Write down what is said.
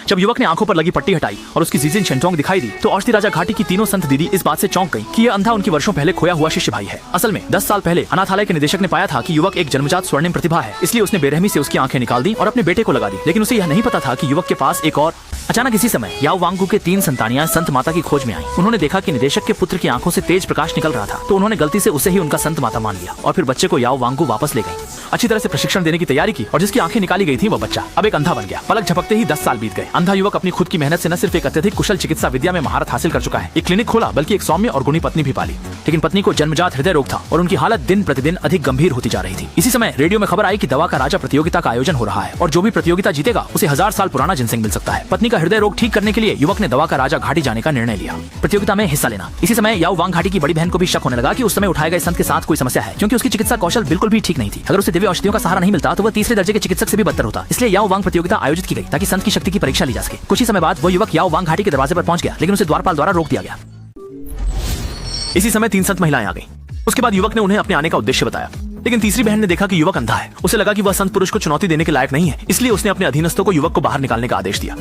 जब युवक ने आंखों पर लगी पट्टी हटाई और उसकी जीजिन शेंटोंग दिखाई दी तो औषधि राजा घाटी की तीनों संत दीदी इस बात से चौंक गई कि यह अंधा उनकी वर्षों पहले खोया हुआ शिष्य भाई है। असल में 10 साल पहले अनाथालय के निदेशक ने पाया था कि युवक एक जन्मजात स्वर्णिम प्रतिभा है, इसलिए उसने बेरहमी से उसकी आंखें निकाल दी और अपने बेटे को लगा दी। लेकिन उसे यह नहीं पता था कि युवक के पास एक और। अचानक इसी समय याओ वांगगु के 3 संतानियां संत माता की खोज में आई। उन्होंने देखा कि निदेशक के पुत्र की आंखों से तेज प्रकाश निकल रहा था, तो उन्होंने गलती से उसे ही उनका संत माता मान लिया और फिर बच्चे को याओ वांगगु वापस ले गई। अच्छी तरह से प्रशिक्षण देने की तैयारी की और जिसकी आंखें निकाली गई थी वह बच्चा अब एक अंधा बन गया। पलक झपकते ही 10 साल बीत गए। अंधा युवक अपनी खुद की मेहनत से न सिर्फ एक अत्यधिक कुशल चिकित्सा विद्या में महारत हासिल कर चुका है, एक क्लिनिक खोला, बल्कि एक सौम्य और गुणी पत्नी भी पाली। लेकिन पत्नी को जन्मजात हृदय रोग था और उनकी हालत दिन प्रतिदिन अधिक गंभीर होती जा रही थी। इसी समय रेडियो में खबर आई कि दवा का राजा प्रतियोगिता का आयोजन हो रहा है और जो भी प्रतियोगिता जीतेगा उसे 1000 साल पुराना जिनसेंग मिल सकता है। पत्नी का हृदय रोग ठीक करने के लिए युवक ने दवा का राजा घाटी जाने का निर्णय लिया, प्रतियोगिता में हिस्सा लेना। इसी समय याओ वांग घाटी की बड़ी बहन को भी शक होने लगा कि उस समय उठाए गए संत के साथ कोई समस्या है, क्योंकि उसकी चिकित्सा कौशल बिल्कुल भी ठीक नहीं थी। अगर उसे दिव्य औषधियों का सहारा नहीं मिलता तो वह तीसरे दर्जे के चिकित्सक से भी बदतर होता। इसलिए याओ वांग प्रतियोगिता आयोजित की गई ताकि संत की शक्ति की परीक्षा ली जा सके। कुछ ही समय बाद वो युवक याओ वांग घाटी के दरवाजे पर पहुंच गया, लेकिन उसे द्वारपाल द्वारा रोक दिया गया। इसी समय 3 संत महिलाएं आ गईं। उसके बाद युवक ने उन्हें अपने आने का उद्देश्य बताया, लेकिन तीसरी बहन ने देखा कि युवक अंधा है। उसे लगा कि वह संत पुरुष को चुनौती देने के लायक नहीं है, इसलिए उसने अपने अधीनस्थों को युवक को बाहर निकालने का आदेश दिया।